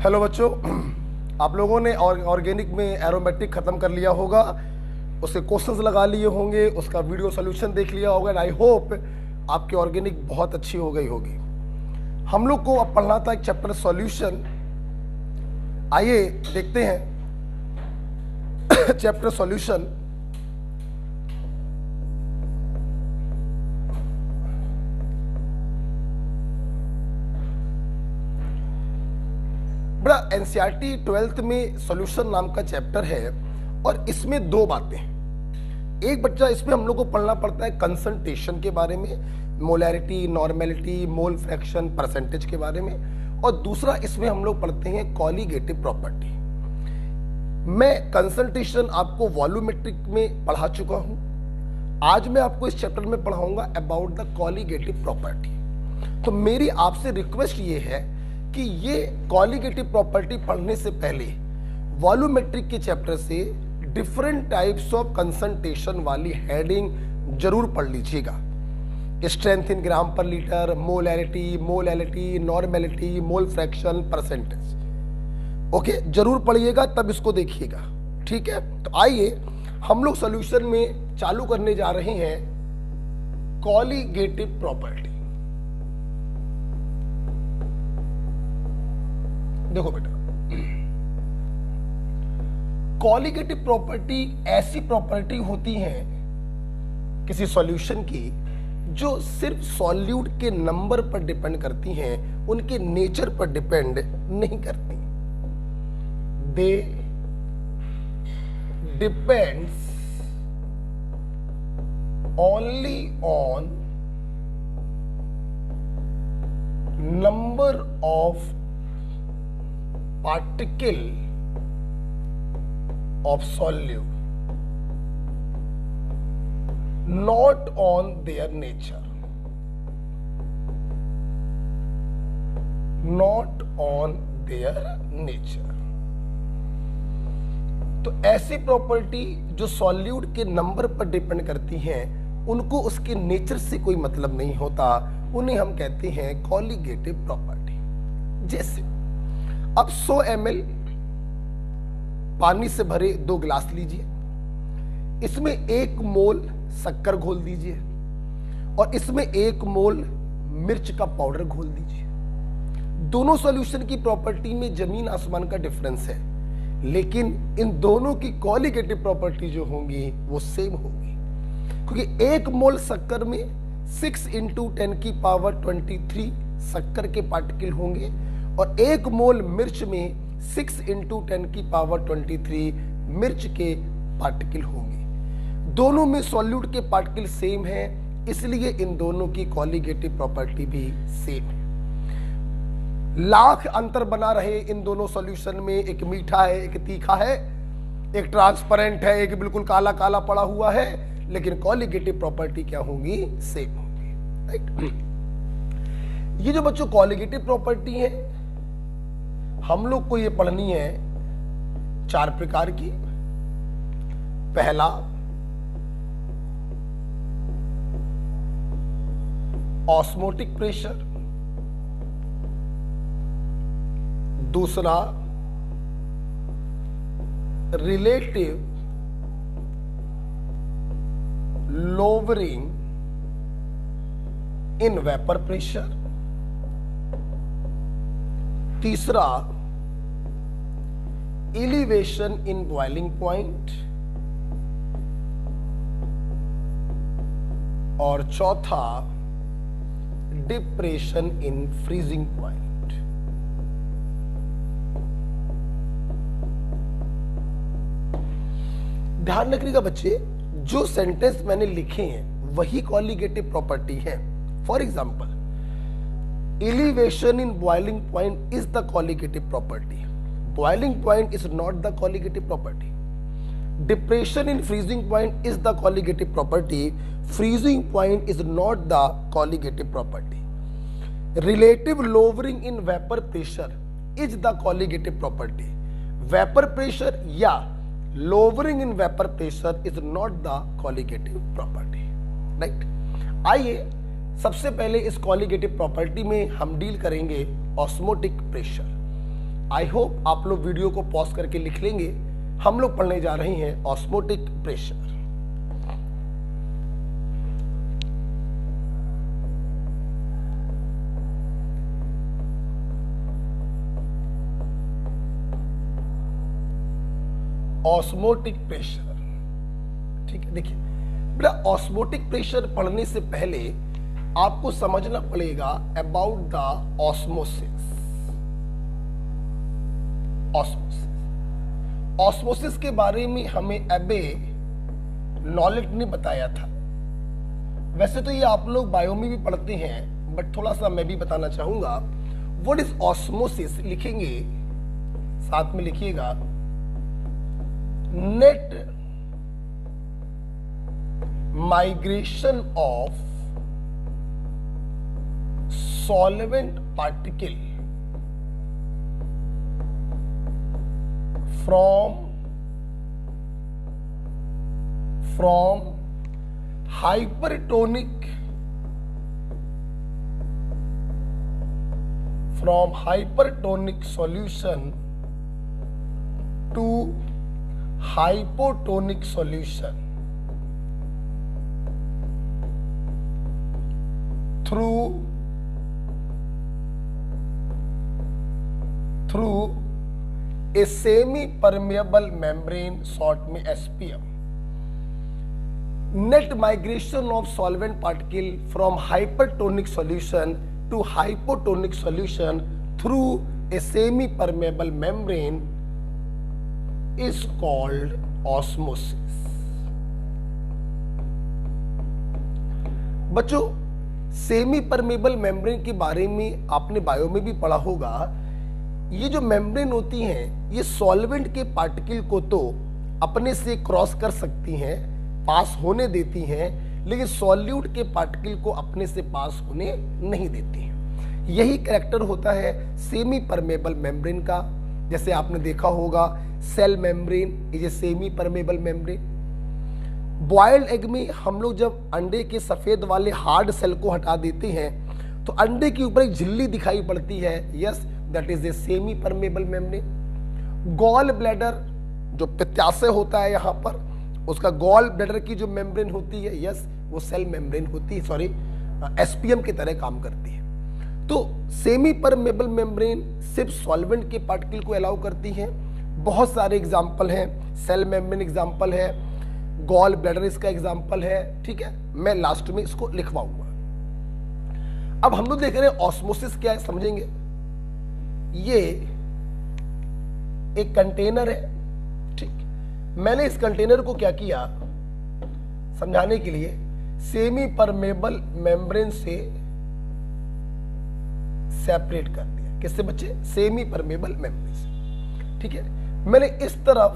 Hello बच्चों, आप लोगों ने ऑर्गेनिक में एरोमेटिक खत्म कर लिया होगा, उसके क्वेश्चंस लगा लिए होंगे, उसका वीडियो सोल्यूशन देख लिया होगा। आई होप आपकी ऑर्गेनिक बहुत अच्छी हो गई होगी। हम लोग को अब पढ़ना था एक चैप्टर सॉल्यूशन। आइए देखते हैं चैप्टर सॉल्यूशन। बड़ा एनसीईआरटी 12th में सॉल्यूशन नाम का चैप्टर है और इसमें दो बातें हैं। एक बच्चा इसमें हम लोग को पढ़ना पड़ता है कंसंट्रेशन के बारे में, molarity, normality, mole fraction, percentage के बारे में, और दूसरा इसमें हम लोग पढ़ते हैं कॉलीगेटिव प्रॉपर्टी। मैं कंसंट्रेशन आपको वॉल्यूमेट्रिक में पढ़ा चुका हूं। आज मैं आपको इस चैप्टर में पढ़ाऊंगा अबाउट द कॉलीगेटिव प्रॉपर्टी। तो मेरी आपसे रिक्वेस्ट ये है कि ये कॉलीगेटिव प्रॉपर्टी पढ़ने से पहले वॉल्यूमेट्रिक के चैप्टर से डिफरेंट टाइप्स ऑफ कंसंट्रेशन वाली हेडिंग जरूर पढ़ लीजिएगा। स्ट्रेंथ इन ग्राम पर litre, molarity, normality, mole fraction, percentage. Okay, जरूर पढ़िएगा, तब इसको देखिएगा। ठीक है, तो आइए हम लोग सॉल्यूशन में चालू करने जा रहे हैं कॉलीगेटिव प्रॉपर्टी। देखो बेटा, कॉलीगेटिव प्रॉपर्टी ऐसी प्रॉपर्टी होती है किसी सॉल्यूशन की जो सिर्फ सॉल्यूट के नंबर पर डिपेंड करती हैं, उनके नेचर पर डिपेंड नहीं करती। They depends only on number of particle of solute, not on their nature, not on their nature। तो ऐसी प्रॉपर्टी जो सॉल्यूट के नंबर पर डिपेंड करती हैं, उनको उसके नेचर से कोई मतलब नहीं होता, उन्हें हम कहते हैं कॉलीगेटिव प्रॉपर्टी। जैसे अब 100 ml पानी से भरे 2 गिलास लीजिए, इसमें 1 मोल शक्कर घोल दीजिए और इसमें 1 मोल मिर्च का पाउडर घोल दीजिए। दोनों सॉल्यूशन की प्रॉपर्टी में जमीन आसमान का डिफरेंस है, लेकिन इन दोनों की कॉलीगेटिव प्रॉपर्टी जो होंगी वो सेम होगी, क्योंकि 1 मोल शक्कर में 6 × 10⁻23 शक्कर के पार्टिकल होंगे और 1 मोल मिर्च में 6 × 10⁻23 मिर्च के पार्टिकल होंगे। दोनों में सॉल्यूट के पार्टिकल सेम है, इसलिए इन दोनों की कॉलीगेटिव प्रॉपर्टी भी सेम है। लाख अंतर बना रहे इन दोनों सॉल्यूशन में, एक मीठा है, एक तीखा है, एक ट्रांसपेरेंट है, एक बिल्कुल काला काला पड़ा हुआ है, लेकिन कॉलीगेटिव प्रॉपर्टी क्या होंगी? सेम होंगी। राइट। ये जो बच्चों कॉलीगेटिव प्रॉपर्टी है, हम लोग को ये पढ़नी है 4 प्रकार की। पहला, ऑस्मोटिक प्रेशर। दूसरा, relative lowering in vapour pressure. तीसरा, एलिवेशन इन बॉइलिंग पॉइंट। और चौथा, डिप्रेशन इन फ्रीजिंग पॉइंट। ध्यान रखिएगा बच्चे, जो सेंटेंस मैंने लिखे हैं वही कॉलीगेटिव प्रॉपर्टी है। For example, elevation in boiling point is the colligative property. Boiling point is not the colligative property. Depression in freezing point is the colligative property. Freezing point is not the colligative property. Relative lowering in vapor pressure is the colligative property. Vapor pressure या lowering in vapor pressure is not the colligative property. Right? आइए सबसे पहले इस colligative property में हम deal करेंगे osmotic pressure. I hope आप लोग वीडियो को पॉज करके लिख लेंगे। हम लोग पढ़ने जा रहे हैं ऑस्मोटिक प्रेशर। ऑस्मोटिक प्रेशर, ठीक है। देखिए बेटा, ऑस्मोटिक प्रेशर पढ़ने से पहले आपको समझना पड़ेगा अबाउट द ऑस्मोसिस। ऑस्मोसिस के बारे में हमें अबे नॉलेज ने बताया था। वैसे तो ये आप लोग बायो में भी पढ़ते हैं, बट थोड़ा सा मैं भी बताना चाहूंगा। व्हाट इज ऑस्मोसिस लिखेंगे, साथ में लिखिएगा net migration of solvent particle from hypertonic solution to hypotonic solution through a semi-permeable membrane, short में SPM. Net migration of solvent particle from hypertonic solution to hypotonic solution through a semi-permeable membrane is called osmosis. बच्चों, semi permeable membrane के बारे में आपने bio में भी पढ़ा होगा। ये जो मेम्ब्रेन होती हैं, ये सॉल्वेंट के पार्टिकल को तो अपने से क्रॉस कर सकती हैं, पास होने देती हैं, लेकिन सॉल्यूट के पार्टिकल को अपने से पास होने नहीं देती हैं। यही कैरेक्टर होता है सेमी परमेबल मेम्ब्रेन का। जैसे आपने देखा होगा cell membrane is a semi permeable membrane. Boiled egg में हम लोग जब अंडे के सफेद वाले हार्ड सेल को हटा देते हैं तो अंडे के ऊपर एक झिल्ली दिखाई पड़ती है। Yes, that is a semi permeable membrane. Gall bladder जो पित्ताशय होता है यहाँ पर, उसका गॉल ब्लैडर की जो मेम्ब्रेन होती है, यस, वो सेल मेम्ब्रेन होती है, सॉरी एसपीएम की तरह काम करती है। तो सेमी परमेबल मेम्ब्रेन सिर्फ सॉल्वेंट के पार्टिकल को अलाउ करती है। बहुत सारे एग्जाम्पल हैं, सेल मेम्ब्रेन एग्जाम्पल है, गॉल ब्लैडर इसका एग्जाम्पल है, ठीक है। मैं लास्ट में इसको लिखवाऊंगा। अब हम लोग देख रहे हैं ऑस्मोसिस क्या है, समझेंगे। ये एक कंटेनर है, ठीक। मैंने इस कंटेनर को क्या किया समझाने के लिए, सेमी परमेबल मेम्ब्रेन से सेपरेट कर दिया। किससे बच्चे? सेमी परमेबल मेम्ब्रेन से, ठीक है। मैंने इस तरफ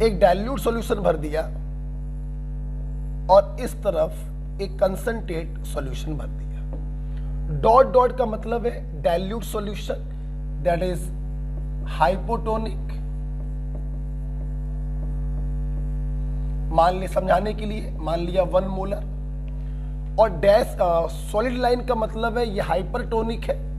एक डाइल्यूट सॉल्यूशन भर दिया और इस तरफ एक कंसंट्रेट सॉल्यूशन भर दिया। डॉट डॉट का मतलब है dilute solution, that is hypotonic. मान ले समझाने के लिए मान लिया 1 मोलर, और डैश सॉलिड लाइन का मतलब है ये हाइपरटोनिक है।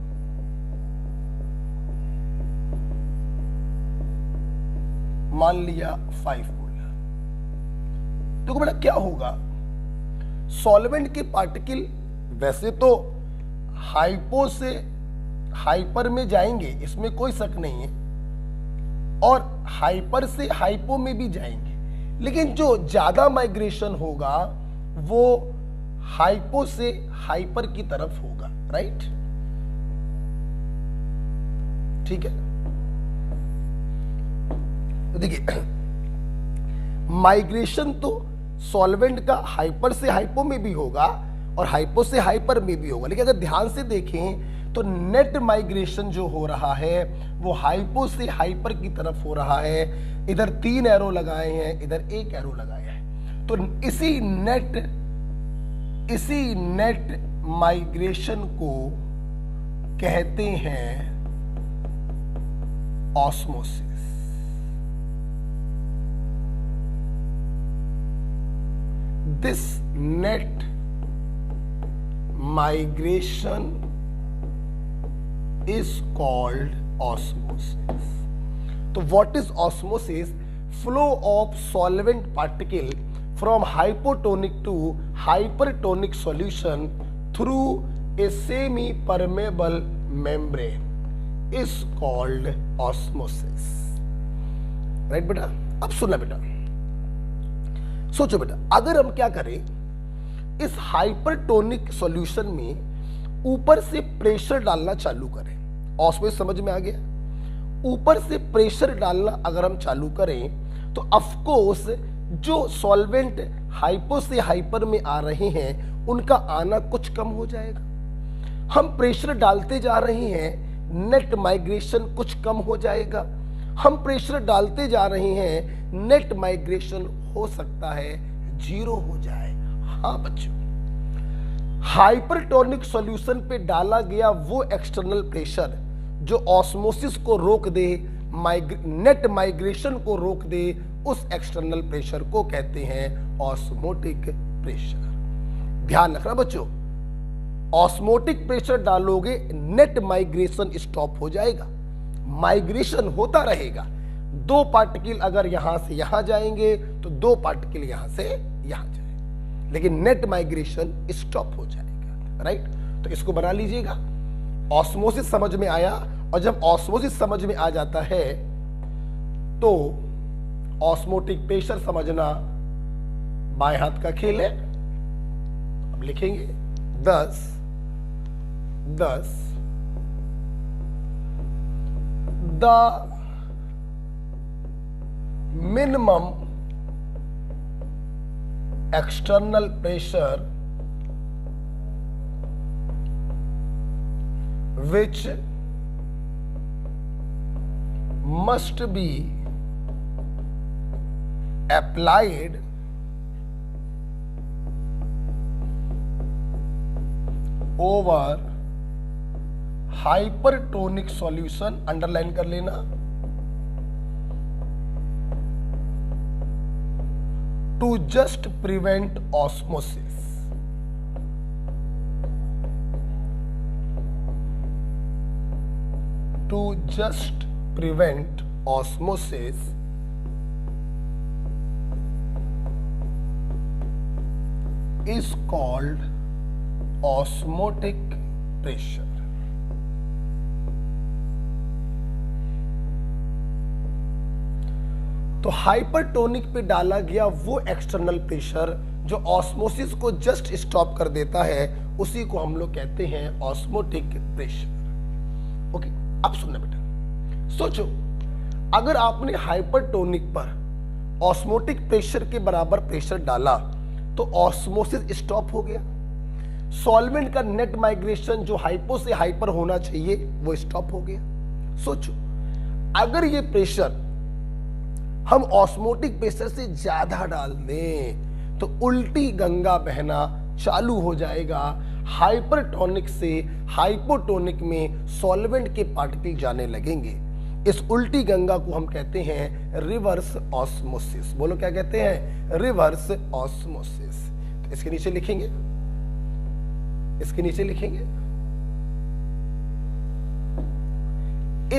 मान लिया 5 मोलर। तो बेटा क्या होगा, सॉल्वेंट के पार्टिकल वैसे तो हाइपो से हाइपर में जाएंगे, इसमें कोई शक नहीं है, और हाइपर से हाइपो में भी जाएंगे, लेकिन जो ज्यादा माइग्रेशन होगा वो हाइपो से हाइपर की तरफ होगा, राइट, ठीक है। तो देखिए माइग्रेशन तो सॉल्वेंट का हाइपर से हाइपो में भी होगा और हाइपो से हाइपर में भी होगा, लेकिन अगर ध्यान से देखें तो नेट माइग्रेशन जो हो रहा है वो हाइपो से हाइपर की तरफ हो रहा है। इधर 3 एरो लगाए हैं, इधर 1 एरो लगाया है। तो इसी नेट माइग्रेशन को कहते हैं osmosis. This net migration is called osmosis. तो what is osmosis? Flow of solvent particle from hypotonic to hypertonic solution through a semi-permeable membrane is called osmosis. Right बेटा? अब सुनना बेटा, सोचो बेटा, अगर हम क्या करें, इस हाइपरटोनिक सॉल्यूशन में ऊपर से प्रेशर डालना चालू करें। ऑस्मोसिस समझ में आ गया? ऊपर से प्रेशर डालना अगर हम चालू करें तो ऑफ कोर्स जो सॉल्वेंट हाइपो से हाइपर में आ रहे हैं उनका आना कुछ कम हो जाएगा। हम प्रेशर डालते जा रहे हैं, नेट माइग्रेशन कुछ कम हो जाएगा। हम प्रेशर डालते जा रहे हैं, नेट माइग्रेशन हो सकता है 0 हो जाए। हाँ बच्चों, हाइपरटोनिक सॉल्यूशन पे डाला गया वो एक्सटर्नल प्रेशर जो ऑस्मोसिस को रोक दे, नेट माइग्रेशन को रोक दे, उस एक्सटर्नल प्रेशर को कहते हैं ऑस्मोटिक प्रेशर। ध्यान रखना बच्चों, ऑस्मोटिक प्रेशर डालोगे, नेट माइग्रेशन स्टॉप हो जाएगा, माइग्रेशन होता रहेगा। 2 पार्टिकल अगर यहां से यहां जाएंगे तो 2 पार्टिकल यहां से यहां जाएंगे, लेकिन नेट माइग्रेशन स्टॉप हो जाएगा। राइट? तो इसको बना लीजिएगा। ऑस्मोसिस समझ में आया, और जब ऑस्मोसिस समझ में आ जाता है तो ऑस्मोटिक प्रेशर समझना बाएं हाथ का खेल है। अब लिखेंगे 10 the minimum external pressure which must be applied over hypertonic solution, underline कर लेना, to just prevent osmosis. To just prevent osmosis is called osmotic pressure. तो हाइपरटोनिक पे डाला गया वो एक्सटर्नल प्रेशर जो ऑस्मोसिस को जस्ट स्टॉप कर देता है, उसी को हम लोग कहते हैं ऑस्मोटिक प्रेशर। ओके, अब सुनना बेटा, सोचो अगर आपने हाइपरटोनिक पर ऑस्मोटिक प्रेशर के बराबर प्रेशर डाला तो ऑस्मोसिस स्टॉप हो गया, सॉल्वेंट का नेट माइग्रेशन जो हाइपो से हाइपर होना चाहिए वो स्टॉप हो गया। सोचो अगर ये प्रेशर हम ऑस्मोटिक प्रेशर से ज्यादा डाल दें तो उल्टी गंगा बहना चालू हो जाएगा। हाइपरटोनिक से हाइपोटोनिक में सॉल्वेंट के पार्टिकल जाने लगेंगे। इस उल्टी गंगा को हम कहते हैं रिवर्स ऑस्मोसिस। बोलो क्या कहते हैं? Reverse osmosis. तो इसके नीचे लिखेंगे, इसके नीचे लिखेंगे,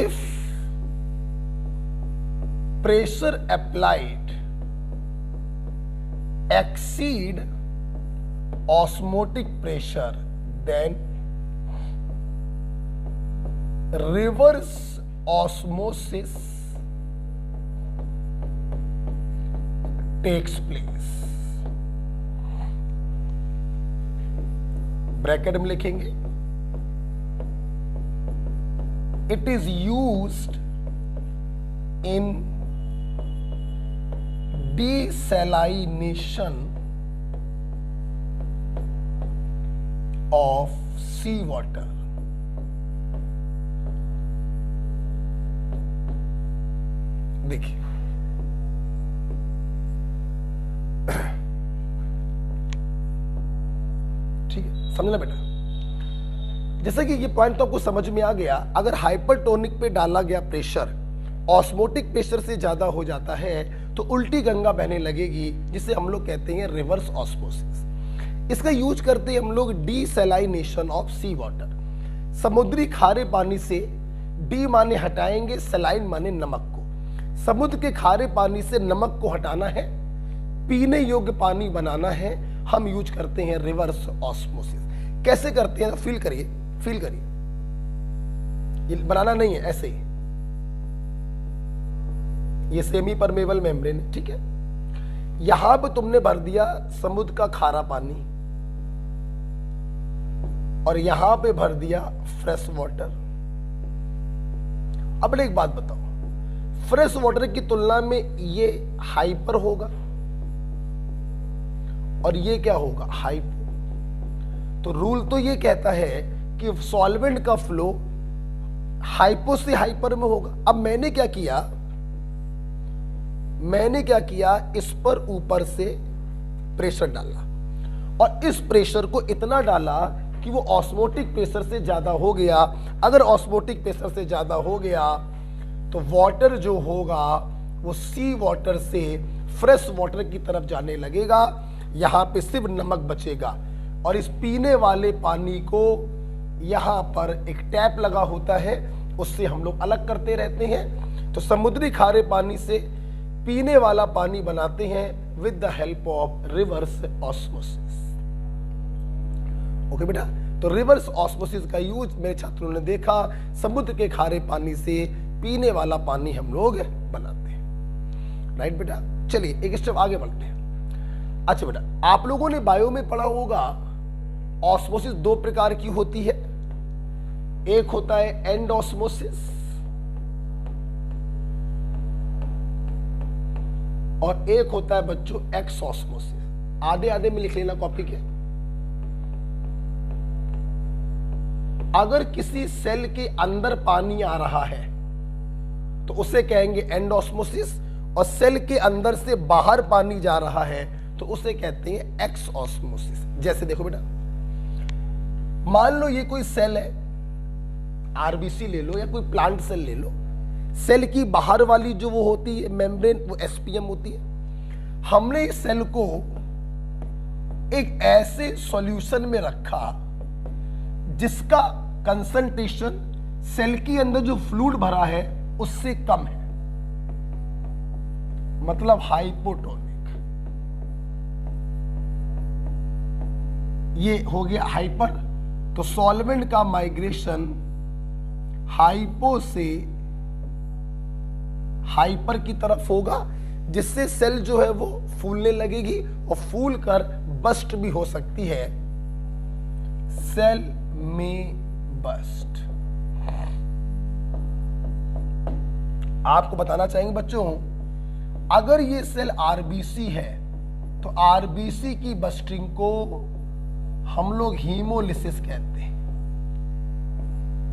if pressure applied exceed osmotic pressure, then reverse osmosis takes place। Bracket में लिखेंगे, it is used in desalination of sea water। देखिए ठीक है, समझना बेटा। जैसे कि ये पॉइंट तो आपको समझ में आ गया, अगर हाइपरटोनिक पे डाला गया प्रेशर ऑस्मोटिक प्रेशर से ज्यादा हो जाता है तो उल्टी गंगा बहने लगेगी, जिसे हम लोग कहते हैं रिवर्स ऑस्मोसिस। इसका यूज करते हैं हम लोग डीसैलाइनेशन ऑफ सी वाटर। समुद्री खारे पानी से डी माने हटाएंगे, सलाइन माने नमक को। समुद्र के खारे पानी से नमक को हटाना है, पीने योग्य पानी बनाना है, हम यूज करते हैं रिवर्स ऑस्मोसिस। कैसे करते हैं? फील करिए, फील करिए, ये बनाना नहीं है, ऐसे ही। ये सेमी परमेबल मेम्ब्रेन है, ठीक है। यहां पे तुमने भर दिया समुद्र का खारा पानी और यहां पे भर दिया फ्रेश वाटर। अब एक बात बताओ, फ्रेश वाटर की तुलना में ये हाइपर होगा और ये क्या होगा? हाइपो। तो रूल तो ये कहता है कि सॉल्वेंट का फ्लो हाइपो से हाइपर में होगा। अब मैंने क्या किया, इस पर ऊपर से प्रेशर डाला और इस प्रेशर को इतना डाला कि वो ऑस्मोटिक प्रेशर से ज्यादा हो गया। अगर ऑस्मोटिक प्रेशर से ज्यादा हो गया तो वाटर जो होगा वो सी वाटर से फ्रेश वाटर की तरफ जाने लगेगा। यहां पे सिर्फ नमक बचेगा और इस पीने वाले पानी को यहां पर एक टैप लगा होता है, उससे हम लोग अलग करते रहते हैं। तो समुद्री खारे पानी से पीने वाला पानी बनाते हैं with the help of reverse osmosis. Okay बेटा, तो रिवर्स ऑस्मोसिस का यूज मेरे छात्रों ने देखा, समुद्र के खारे पानी से पीने वाला पानी हम लोग बनाते हैं। राइट बेटा, चलिए एक स्टेप आगे बढ़ते हैं। अच्छा बेटा, आप लोगों ने बायो में पढ़ा होगा ऑस्मोसिस दो प्रकार की होती है। एक होता है एंड ऑस्मोसिस और एक होता है बच्चों एक्स ऑस्मोसिस। आधे आधे में लिख लेना कॉपी के। अगर किसी सेल के अंदर पानी आ रहा है तो उसे कहेंगे एंड ऑस्मोसिस, और सेल के अंदर से बाहर पानी जा रहा है तो उसे कहते हैं एक्स ऑस्मोसिस। जैसे देखो बेटा, मान लो ये कोई सेल है, आरबीसी ले लो या कोई प्लांट सेल ले लो। सेल की बाहर वाली जो वो होती है मेम्ब्रेन, वो एसपीएम होती है। हमने इस सेल को एक ऐसे सॉल्यूशन में रखा जिसका कंसंट्रेशन सेल के अंदर जो फ्लूइड भरा है उससे कम है, मतलब हाइपोटोनिक। ये हो गया हाइपर। तो सॉल्वेंट का माइग्रेशन हाइपो से हाइपर की तरफ होगा, जिससे सेल जो है वो फूलने लगेगी और फूल कर बस्ट भी हो सकती है। सेल में बस्ट। आपको बताना चाहेंगे बच्चों, अगर ये सेल आरबीसी है तो आरबीसी की बस्टिंग को हम लोग हीमोलिसिस कहते हैं।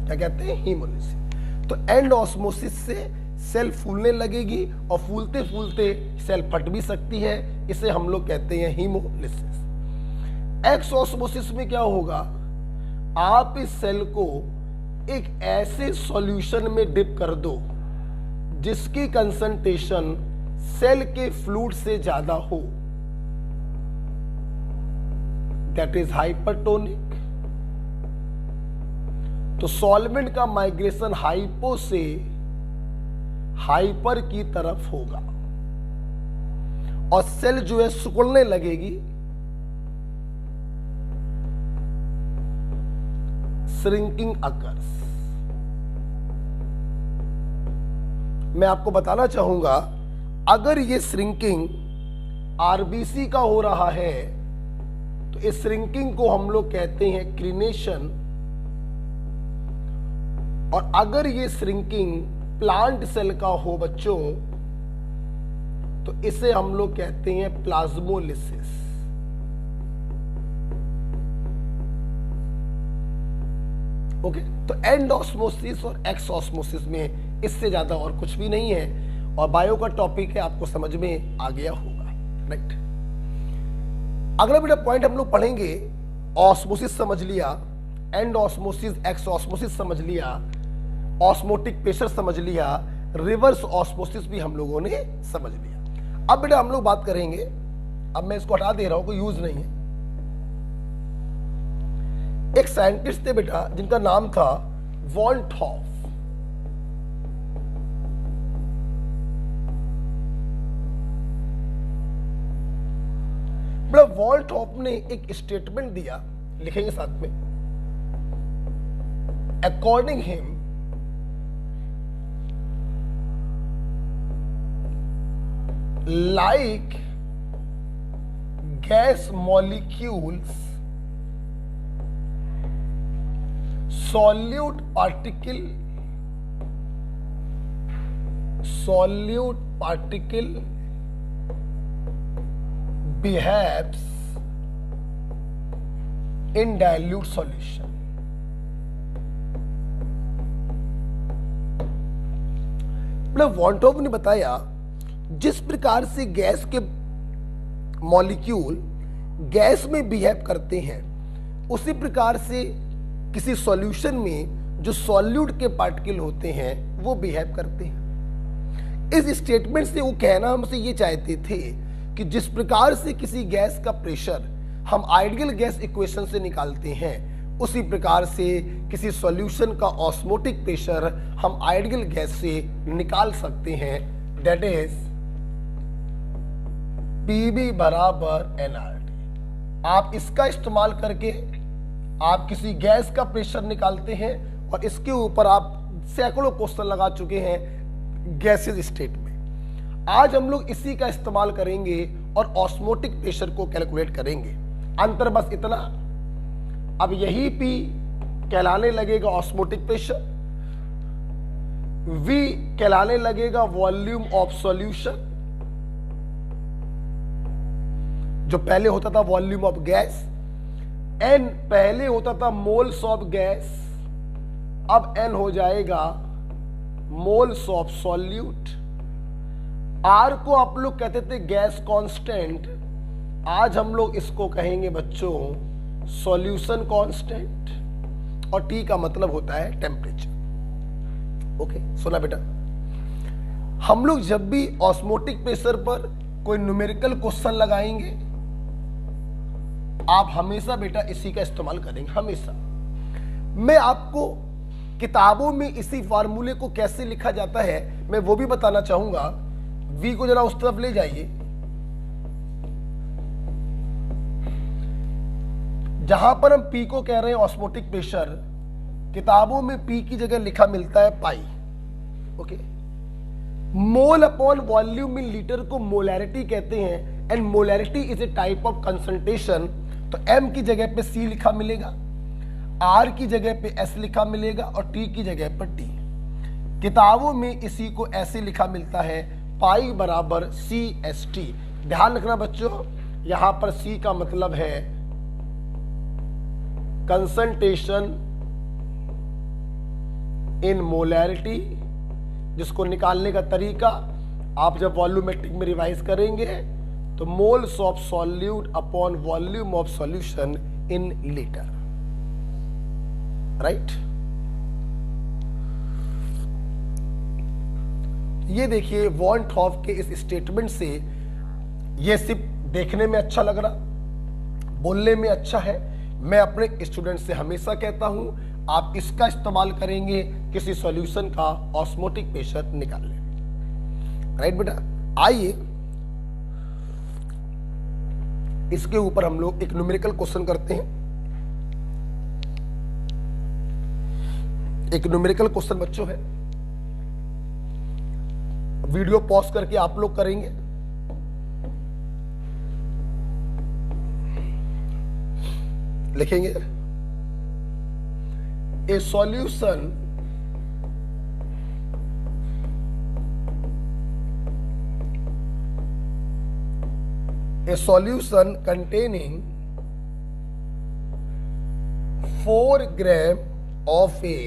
क्या कहते हैं? हीमोलिसिस। तो एंड ऑस्मोसिस से सेल फूलने लगेगी और फूलते फूलते सेल फट भी सकती है, इसे हम लोग कहते हैं हीमोलिसिस। एक्स ऑस्मोसिस में क्या होगा, आप इस सेल को एक ऐसे सॉल्यूशन में डिप कर दो जिसकी कंसंट्रेशन सेल के फ्लूइड से ज्यादा हो, दैट इज हाइपरटोनिक। तो सॉल्वेंट का माइग्रेशन हाइपो से हाइपर की तरफ होगा और सेल जो है सिकुड़ने लगेगी। Shrinking occurs. मैं आपको बताना चाहूंगा, अगर ये श्रिंकिंग आरबीसी का हो रहा है तो इस श्रिंकिंग को हम लोग कहते हैं क्रीनेशन, और अगर ये श्रिंकिंग प्लांट सेल का हो बच्चों तो इसे हम लोग कहते हैं प्लाज्मोलिसिस। ओके, तो एंड ऑस्मोसिस और एक्स ऑस्मोसिस में इससे ज्यादा और कुछ भी नहीं है, और बायो का टॉपिक है, आपको समझ में आ गया होगा। राइट, अगला बेटा पॉइंट हम लोग पढ़ेंगे, ऑस्मोसिस समझ लिया, एंड ऑस्मोसिस, एक्स ऑस्मोसिस समझ लिया, ऑस्मोटिक प्रेशर समझ लिया, रिवर्स ऑस्मोसिस भी हम लोगों ने समझ लिया। अब बेटा हम लोग बात करेंगे, अब मैं इसको हटा दे रहा हूं, कोई यूज नहीं है, एक साइंटिस्ट थे बेटा जिनका नाम था वॉन थॉफ। बड़ा वॉन थॉफ ने एक स्टेटमेंट दिया, लिखेंगे साथ में। According him like gas molecules, solute particle behaves in dilute solution। मतलब वॉन्टोव ने बताया जिस प्रकार से गैस के मॉलिक्यूल गैस में बिहेव करते हैं, उसी प्रकार से किसी सॉल्यूशन में जो सॉल्यूट के पार्टिकल होते हैं वो बिहेव करते हैं। इस स्टेटमेंट से वो कहना हमसे ये चाहते थे कि जिस प्रकार से किसी गैस का प्रेशर हम आइडियल गैस इक्वेशन से निकालते हैं, उसी प्रकार से किसी सॉल्यूशन का ऑस्मोटिक प्रेशर हम आइडियल गैस से निकाल सकते हैं। दैट इज PV बराबर nRT। आप इसका इस्तेमाल करके आप किसी गैस का प्रेशर निकालते हैं और इसके ऊपर आप सैकड़ों क्वेश्चन लगा चुके हैं गैसेस स्टेट में। आज हम लोग इसी का इस्तेमाल करेंगे और ऑस्मोटिक प्रेशर को कैलकुलेट करेंगे। अंतर बस इतना, अब यही P कहलाने लगेगा ऑस्मोटिक प्रेशर, V कहलाने लगेगा वॉल्यूम ऑफ सॉल्यूशन, जो पहले होता था वॉल्यूम ऑफ गैस, N पहले होता था मोल्स ऑफ गैस, अब N हो जाएगा मोल्स ऑफ सॉल्यूट। R को आप लोग कहते थे गैस कांस्टेंट, आज हम लोग इसको कहेंगे बच्चों सॉल्यूशन कांस्टेंट, और T का मतलब होता है टेम्परेचर। ओके, सुना बेटा, हम लोग जब भी ऑस्मोटिक प्रेशर पर कोई न्यूमेरिकल क्वेश्चन लगाएंगे, आप हमेशा बेटा इसी का इस्तेमाल करेंगे, हमेशा। मैं आपको किताबों में इसी फार्मूले को कैसे लिखा जाता है मैं वो भी बताना चाहूंगा। V को जरा उस तरफ ले जाइए जहां पर हम P को कह रहे हैं ऑस्मोटिक प्रेशर, किताबों में P की जगह लिखा मिलता है पाई। Okay, mole upon volume in litre को मोलैरिटी कहते हैं, and molarity is a type of concentration. तो M की जगह पे C लिखा मिलेगा, R की जगह पे S लिखा मिलेगा और T की जगह पर T। किताबों में इसी को ऐसे लिखा मिलता है पाई बराबर CST। ध्यान रखना बच्चों, यहां पर C का मतलब है कंसंट्रेशन इन मोलैरिटी, जिसको निकालने का तरीका आप जब वॉल्यूमेट्रिक में रिवाइज करेंगे तो moles of solute upon volume of solution in litre, right. ये देखिए वॉन थॉफ के इस स्टेटमेंट से ये सिर्फ देखने में अच्छा लग रहा, बोलने में अच्छा है। मैं अपने स्टूडेंट से हमेशा कहता हूं आप इसका इस्तेमाल करेंगे किसी सॉल्यूशन का ऑस्मोटिक प्रेशर निकालने, राइट बेटा। आइए इसके ऊपर हम लोग एक न्यूमेरिकल क्वेश्चन करते हैं। एक न्यूमेरिकल क्वेश्चन बच्चों है, वीडियो पॉज करके आप लोग करेंगे। लिखेंगे a solution containing 4 gram of a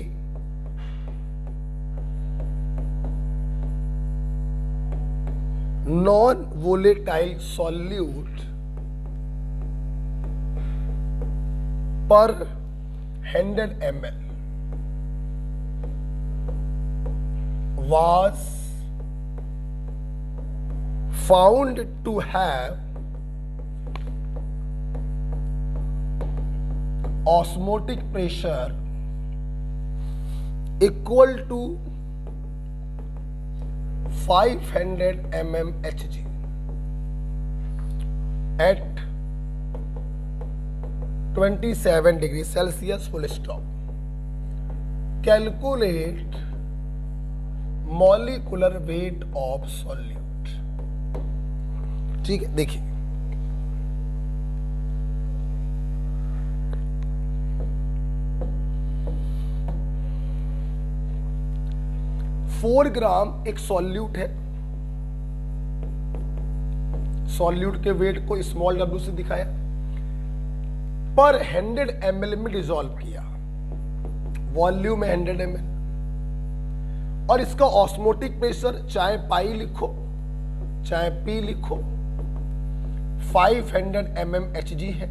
non-volatile solute per 100 ml was found to have osmotic pressure equal to 500 mmHg at 27 degree Celsius full stop. Calculate molecular weight of solute. ठीक है, देखिए four gram एक solute है। Solute के wait को small w से दिखाया, पर 100 ml में डिसॉल्व किया, वॉल्यूम है 100 ml, और इसका ऑस्मोटिक प्रेशर चाहे पाई लिखो चाहे पी लिखो 500 mmHg है।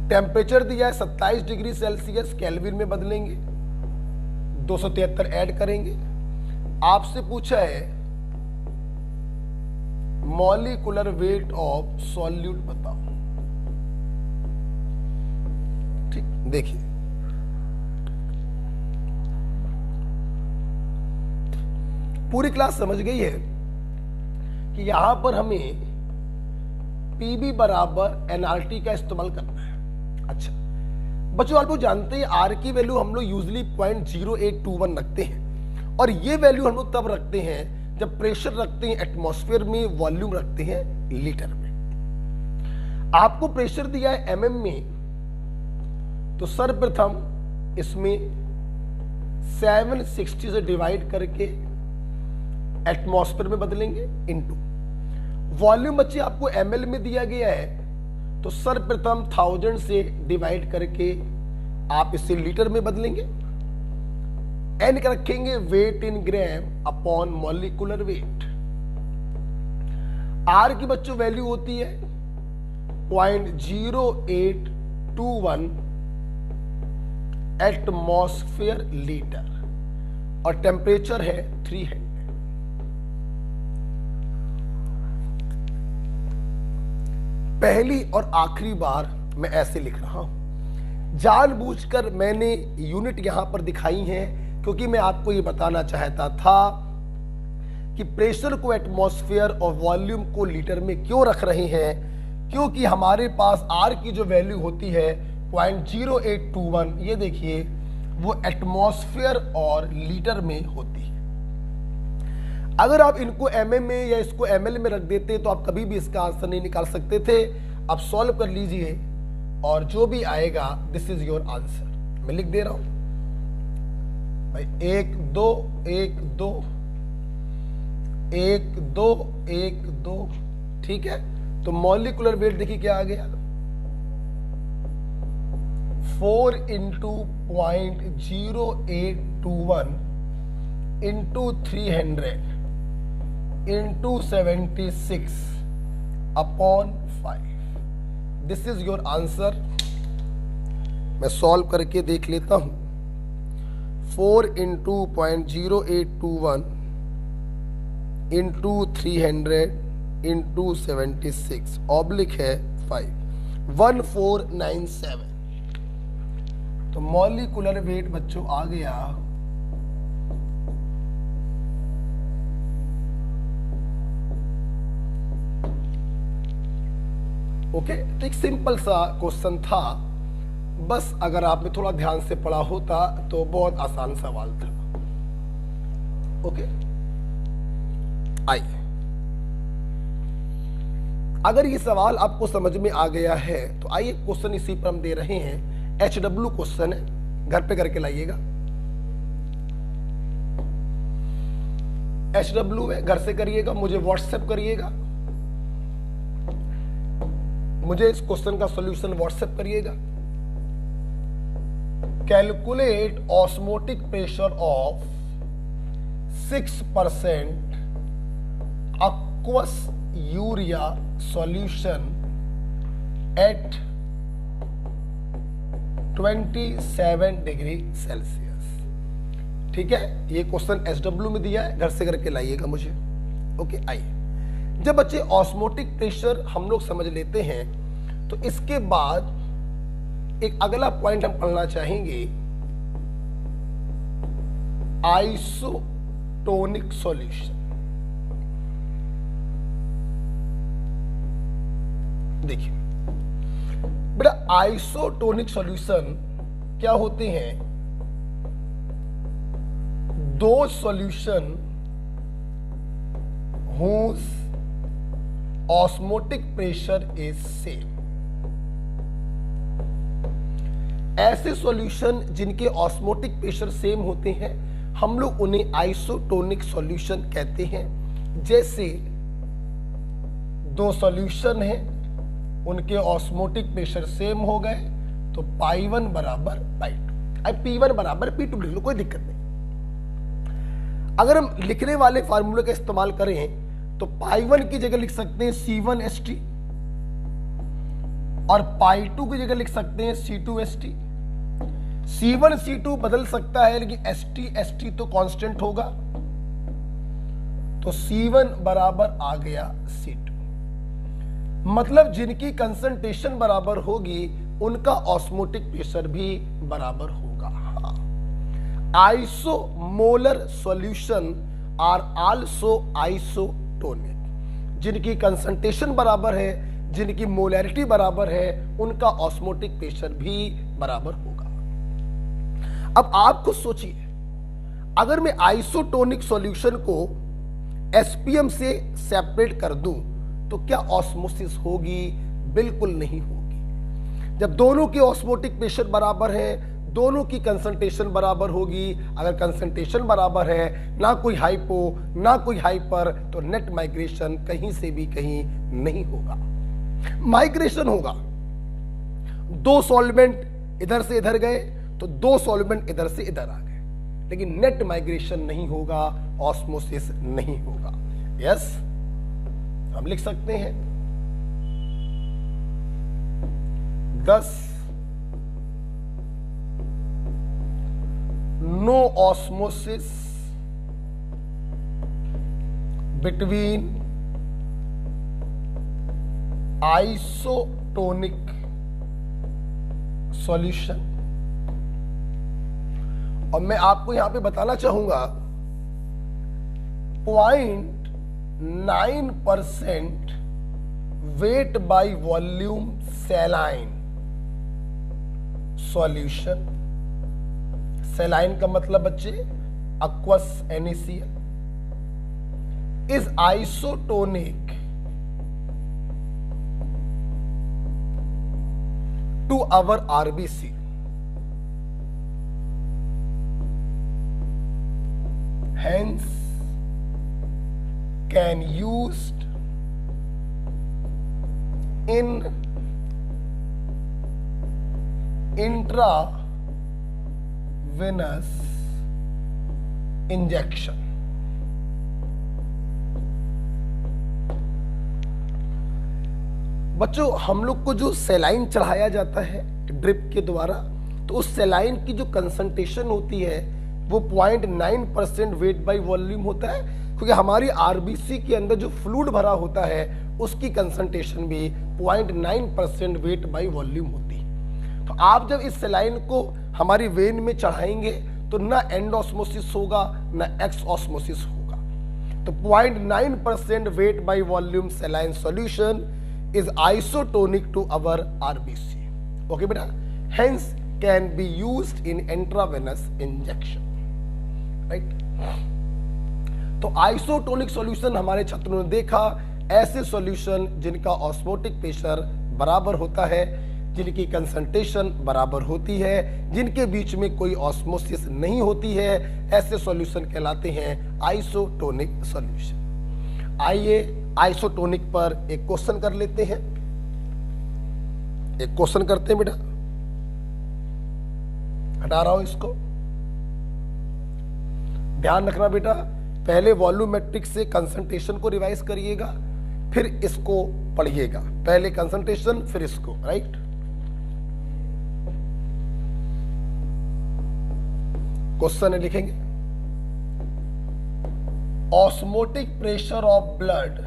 टेम्परेचर दिया है 27 डिग्री सेल्सियस, केल्विन में बदलेंगे, 273 ऐड करेंगे। आपसे पूछा है मॉलिक्यूलर वेट ऑफ सॉल्यूट बताओ। ठीक, देखिए पूरी क्लास समझ गई है कि यहां पर हमें पीबी बराबर एनआरटी का इस्तेमाल करना है। अच्छा बच्चों, आप लोग जानते हैं आर की वैल्यू हम लोग यूजली 0.0821 रखते हैं, और ये वैल्यू हम लोग तब रखते हैं जब प्रेशर रखते हैं एटमॉस्फेयर में, वॉल्यूम रखते हैं लीटर में। आपको प्रेशर दिया है एमएम में, तो सर्वप्रथम इसमें 760 से डिवाइड करके एटमॉस्फेयर में बदलेंगे, इनटू वॉल्यूम बच्चे आपको एमएल में दिया गया है, तो सर्वप्रथम 1000 से डिवाइड करके आप इसे लीटर में बदलेंगे, एन का रखेंगे weight in gram upon molecular weight. R की बच्चों वैल्यू होती है 0.0821 एटमॉस्फेयर लीटर, और टेम्परेचर है 300। पहली और आखिरी बार मैं ऐसे लिख रहा हूं, जानबूझकर मैंने यूनिट यहां पर दिखाई है क्योंकि मैं आपको यह बताना चाहता था कि प्रेशर को एटमॉस्फेयर और वॉल्यूम को लीटर में क्यों रख रहे हैं, क्योंकि हमारे पास आर की जो वैल्यू होती है 0.0821, ये देखिए वो एटमॉस्फेयर और लीटर में होती है। अगर आप इनको एमएम में या इसको एमएल में रख देते तो आप कभी भी इसका आंसर नहीं निकाल सकते थे। आप सॉल्व कर लीजिए और जो भी आएगा दिस इज योर आंसर। मैं लिख दे रहा हूं भाई, 1 2 1 2 1 2 1 2, ठीक है। तो मॉलिक्यूलर वेट देखिए क्या आ गया, 4 into 0.0821 into 300 into 76 upon 5। This is your answer. मैं सॉल्व करके देख लेता हूं। 4 इंटू 0.0821 इंटू 300 इंटू 76 ऑब्लिक है 5, 1497। तो मॉलिक्यूलर वेट बच्चों आ गया ओके। तो एक सिंपल सा क्वेश्चन था, बस अगर आपने थोड़ा ध्यान से पढ़ा होता तो बहुत आसान सवाल था। ओके, आइए, अगर ये सवाल आपको समझ में आ गया है तो आइए क्वेश्चन इसी पर हम दे रहे हैं। HW क्वेश्चन है, घर पे करके लाइएगा। HW है, घर से करिएगा, मुझे व्हाट्सएप करिएगा, मुझे इस क्वेश्चन का सॉल्यूशन व्हाट्सएप करिएगा। Calculate osmotic pressure of 6% aqueous urea solution at 27 degree Celsius. ठीक है, ये क्वेश्चन SW में दिया है, घर से करके लाइएगा मुझे। ओके, आइए। जब बच्चे ऑस्मोटिक प्रेशर हम लोग समझ लेते हैं तो इसके बाद एक अगला पॉइंट हम पढ़ना चाहेंगे, आइसोटोनिक सॉल्यूशन। देखिए बेटा, आइसोटोनिक सॉल्यूशन क्या होते हैं? दो solution whose osmotic pressure is same। ऐसे सॉल्यूशन जिनके ऑस्मोटिक प्रेशर सेम होते हैं, हम लोग उन्हें आइसोटोनिक सॉल्यूशन कहते हैं। जैसे दो सॉल्यूशन हैं, उनके ऑस्मोटिक प्रेशर सेम हो गए, तो पाई1 बराबर पाई2। अब P1 बराबर P2 लिख लो, कोई दिक्कत नहीं। अगर हम लिखने वाले फार्मूले का इस्तेमाल करें तो पाई1 की जगह लिख सकते हैं C1H2 और पाई2 की जगह लिख सकते हैं C2H2। C1 C2 बदल सकता है, लेकिन H2 तो कांस्टेंट होगा, तो C1 बराबर आ गया C2। मतलब जिनकी कंसंट्रेशन बराबर होगी उनका ऑस्मोटिक प्रेशर भी बराबर होगा। आइसोमोलर सॉल्यूशन आर आल्सो आइसोटोनिक। जिनकी कंसंट्रेशन बराबर है, जिनकी मोलैरिटी बराबर है, उनका ऑस्मोटिक प्रेशर भी बराबर होगा। अब आप खुद सोचिए, अगर मैं आइसोटोनिक सॉल्यूशन को एसपीएम से सेपरेट कर दूं तो क्या ऑस्मोसिस होगी? बिल्कुल नहीं होगी। जब दोनों के ऑस्मोटिक प्रेशर बराबर है, दोनों की कंसंट्रेशन बराबर होगी। अगर कंसंट्रेशन बराबर है, ना कोई हाइपो ना कोई हाइपर, तो नेट माइग्रेशन कहीं से भी कहीं नहीं होगा। माइग्रेशन होगा, दो सॉल्वेंट इधर से इधर गए तो दो सॉल्वेंट इधर से इधर आ गए, लेकिन नेट माइग्रेशन नहीं होगा, ऑस्मोसिस नहीं होगा। यस, हम लिख सकते हैं 10 no osmosis between isotonic solution. और मैं आपको यहां पे बताना चाहूंगा 0.9% weight by volume saline solution. Saline का मतलब बच्चे aqueous NaCl is isotonic to our RBC। Hence can used in intravenous injection। बच्चों, हम लोग को जो सेलाइन चढ़ाया जाता है ड्रिप के द्वारा, तो उस सेलाइन की जो कंसंट्रेशन होती है वो 0.9% वेट बाय वॉल्यूम होता है, क्योंकि हमारी आरबीसी के अंदर जो फ्लूइड भरा होता है उसकी कंसंट्रेशन भी 0.9% वेट बाय वॉल्यूम होती है। तो आप जब इस सेलाइन को हमारी वेन में चढ़ाएंगे तो ना एंड ऑस्मोसिस होगा ना एक्स ऑस्मोसिस होगा। तो 0.9% weight by volume सेलाइन solution is isotonic to our RBC। Okay बेटा, hence can be used in intravenous injection, right? तो आइसोटोनिक सॉल्यूशन हमारे छात्रों ने देखा, ऐसे सॉल्यूशन जिनका ऑस्मोटिक प्रेशर बराबर होता है, जिनकी कंसंट्रेशन बराबर होती है, जिनके बीच में कोई ऑस्मोसिस नहीं होती है, ऐसे सॉल्यूशन कहलाते हैं आइसोटोनिक सॉल्यूशन। आइए आइसोटोनिक पर एक क्वेश्चन कर लेते हैं। एक क्वेश्चन करते हैं बेटा, हटा रहा हूं इसको। ध्यान रखना बेटा, पहले वॉल्यूमेट्रिक से कंसंट्रेशन को रिवाइज करिएगा, फिर इसको पढ़िएगा। पहले कंसंट्रेशन फिर इसको, राइट। क्वेश्चन लिखेंगे, ऑस्मोटिक प्रेशर ऑफ ब्लड